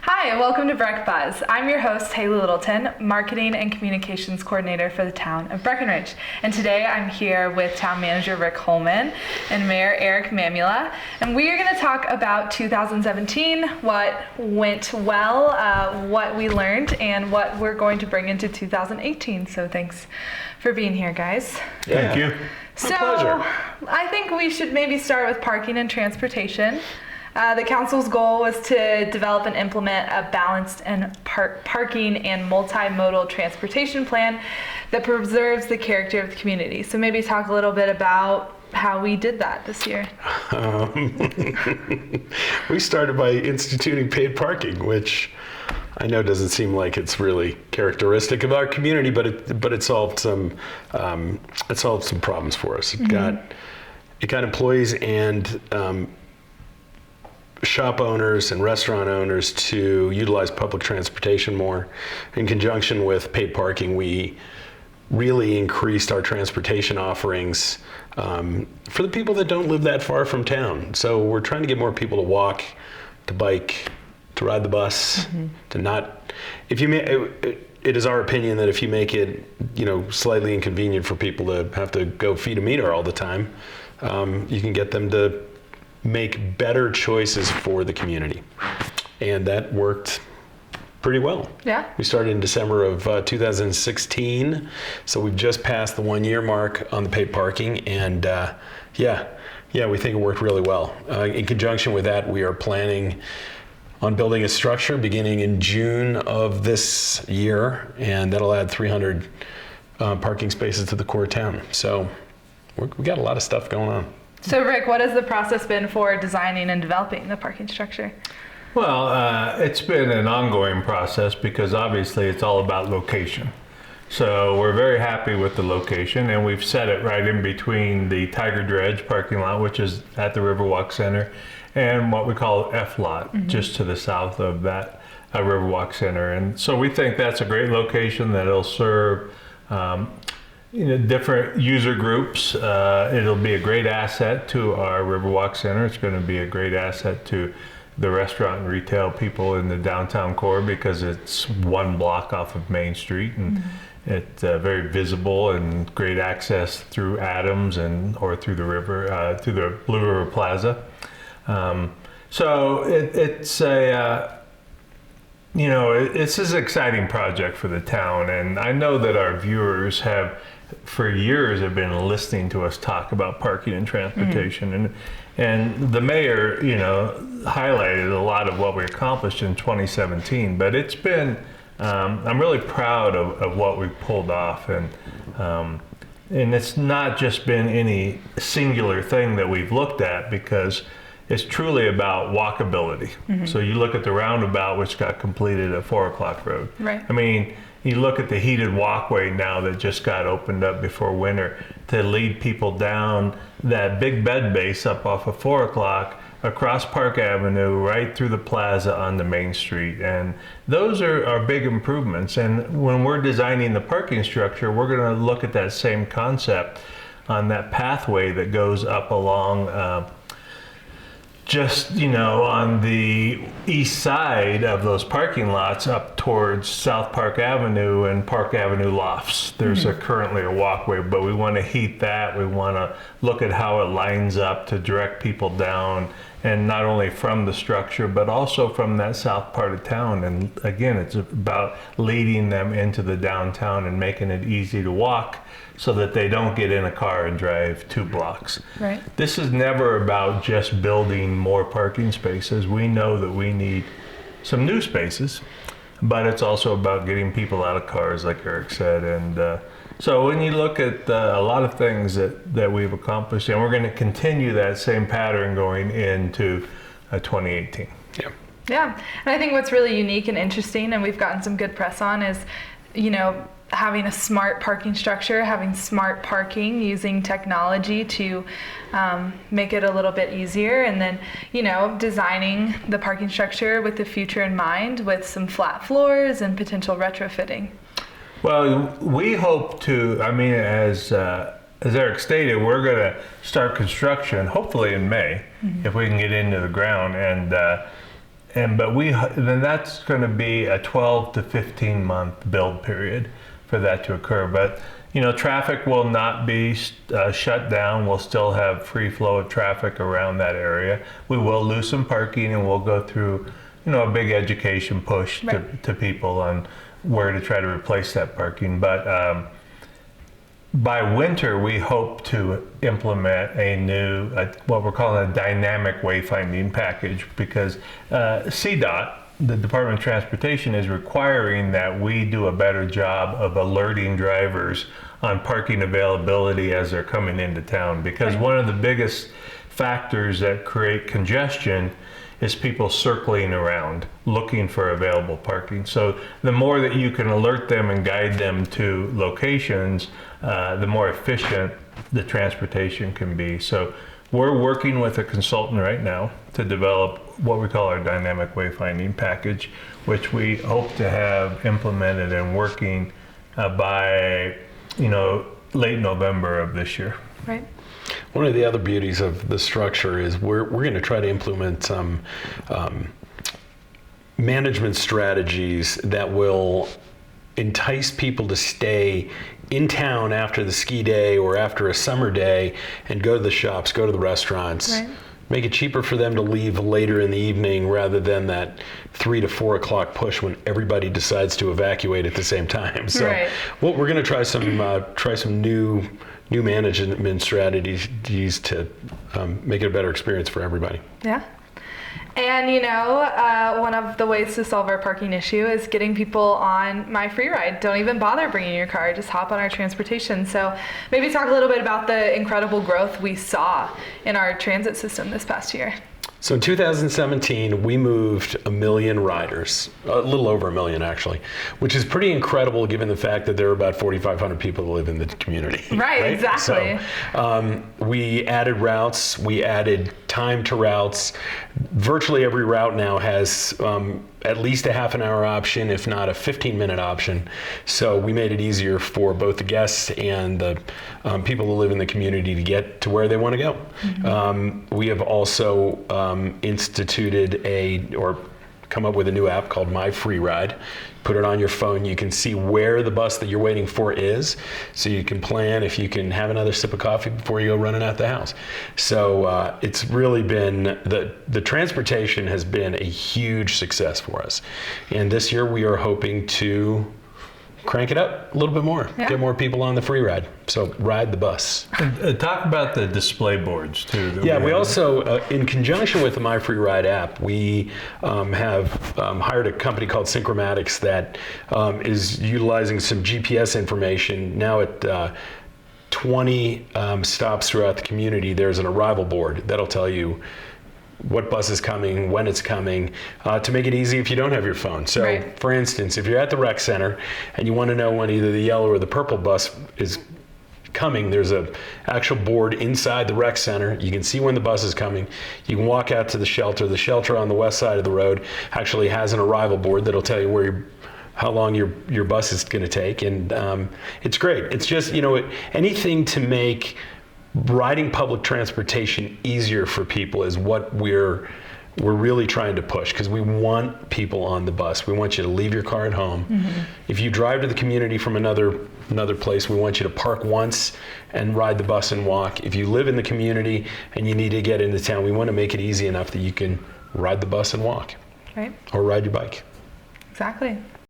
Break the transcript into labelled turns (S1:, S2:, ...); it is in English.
S1: Hi, welcome to Breck Buzz. I'm your host, Haley Littleton, Marketing and Communications Coordinator for the town of Breckenridge. And today I'm here with Town Manager Rick Holman and Mayor Eric Mamula. And we are going to talk about 2017, what went well, what we learned, and what we're going to bring into 2018. So thanks for being here, guys.
S2: Thank you.
S1: So
S2: Pleasure.
S1: I think we should maybe start with parking and transportation. The council's goal was to develop and implement a balanced and parking and multimodal transportation plan that preserves the character of the community. So maybe talk a little bit about how we did that this year.
S2: We started by instituting paid parking, which I know doesn't seem like it's really characteristic of our community, but it solved some problems for us. It got employees and shop owners and restaurant owners to utilize public transportation more. In conjunction with paid parking, we really increased our transportation offerings for the people that don't live that far from town. So we're trying to get more people to walk, to bike, to ride the bus, to not. If you it is our opinion that if you make it, slightly inconvenient for people to have to go feed a meter all the time, you can get them to make better choices for the community. And that worked pretty well. Yeah. We started in December of 2016, so we've just passed the 1-year mark on the paid parking, and we think it worked really well. In conjunction with that, we are planning on building a structure beginning in June of this year, and that'll add 300 parking spaces to the core town. So we got a lot of stuff going on.
S1: So Rick, what has the process been for designing and developing the parking structure?
S3: Well, it's been an ongoing process because obviously it's all about location. So we're very happy with the location, and we've set it right in between the Tiger Dredge parking lot, which is at the Riverwalk Center, and what we call F lot, just to the south of that Riverwalk Center. And so we think that's a great location that'll serve different user groups. It'll be a great asset to our Riverwalk Center. It's going to be a great asset to the restaurant and retail people in the downtown core because it's one block off of Main Street, and it's very visible and great access through Adams or through the river, through the Blue River Plaza. So it's a it's an exciting project for the town, and I know that our viewers have for years have been listening to us talk about parking and transportation, and the mayor highlighted a lot of what we accomplished in 2017, but it's been I'm really proud of what we pulled off, and it's not just been any singular thing that we've looked at, because it's truly about walkability. So you look at the roundabout, which got completed at 4 O'Clock Road. Right. I mean, you look at the heated walkway now that just got opened up before winter to lead people down that big bed base up off of 4 O'Clock, across Park Avenue, right through the plaza onto Main Street. And those are big improvements. And when we're designing the parking structure, we're going to look at that same concept on that pathway that goes up along on the east side of those parking lots up towards South Park Avenue and Park Avenue Lofts. There's currently a walkway, but we want to heat that. We want to look at how it lines up to direct people down, and not only from the structure, but also from that south part of town. And again, it's about leading them into the downtown and making it easy to walk, so that they don't get in a car and drive 2 blocks. Right. This is never about just building more parking spaces. We know that we need some new spaces, but it's also about getting people out of cars, like Eric said. And so when you look at a lot of things that we've accomplished, and we're going to continue that same pattern going into 2018.
S1: Yeah. Yeah, and I think what's really unique and interesting, and we've gotten some good press on, is, having a smart parking structure, having smart parking, using technology to make it a little bit easier, and then, designing the parking structure with the future in mind, with some flat floors and potential retrofitting.
S3: Well, we hope to, as Eric stated, we're going to start construction hopefully in May, if we can get into the ground, but then that's going to be a 12 to 15 month build period for that to occur. But traffic will not be shut down. We'll still have free flow of traffic around that area. We will lose some parking, and we'll go through a big education push to people on where to try to replace that parking. But by winter, we hope to implement a new, what we're calling a dynamic wayfinding package, because CDOT, the Department of Transportation, is requiring that we do a better job of alerting drivers on parking availability as they're coming into town. Because one of the biggest factors that create congestion is people circling around looking for available parking. So the more that you can alert them and guide them to locations, the more efficient the transportation can be. So we're working with a consultant right now to develop what we call our dynamic wayfinding package, which we hope to have implemented and working by late November of this year.
S1: Right.
S2: One of the other beauties of the structure is we're going to try to implement some management strategies that will entice people to stay in town after the ski day or after a summer day and go to the shops, go to the restaurants.
S1: Right.
S2: Make it cheaper for them to leave later in the evening rather than that 3 to 4 o'clock push when everybody decides to evacuate at the same time. So we're going to try some new management strategies to make it a better experience for everybody.
S1: Yeah. And one of the ways to solve our parking issue is getting people on My Free Ride. Don't even bother bringing your car, just hop on our transportation. So maybe talk a little bit about the incredible growth we saw in our transit system this past year.
S2: So in 2017, we moved 1 million riders, a little over 1 million actually, which is pretty incredible given the fact that there are about 4,500 people that live in the community.
S1: Right? Exactly.
S2: So we added routes, we added time to routes. Virtually every route now has at least a half an hour option, if not a 15-minute option. So we made it easier for both the guests and the people who live in the community to get to where they want to go. Mm-hmm. We have also instituted or come up with a new app called My Free Ride. Put it on your phone. You can see where the bus that you're waiting for is, so you can plan if you can have another sip of coffee before you go running out the house. So it's really been, the transportation has been a huge success for us. And this year we are hoping to crank it up a little bit more, get more people on the free ride. So ride the bus.
S3: Talk about the display boards too.
S2: Yeah, we also, in conjunction with the My Free Ride app, we have hired a company called Synchromatics that is utilizing some GPS information. Now at 20 stops throughout the community, there's an arrival board that'll tell you what bus is coming, when it's coming, to make it easy if you don't have your phone. So for instance, if you're at the rec center and you want to know when either the yellow or the purple bus is coming, there's a actual board inside the rec center. You can see when the bus is coming. You can walk out to the shelter. The shelter on the west side of the road actually has an arrival board that'll tell you how long your bus is going to take. And it's great. It's just, anything to make riding public transportation easier for people is what we're really trying to push, because we want people on the bus. We want you to leave your car at home. Mm-hmm. If you drive to the community from another place, we want you to park once and ride the bus and walk. If you live in the community and you need to get into town, we want to make it easy enough that you can ride the bus and walk. Right. Or ride your bike.
S1: Exactly.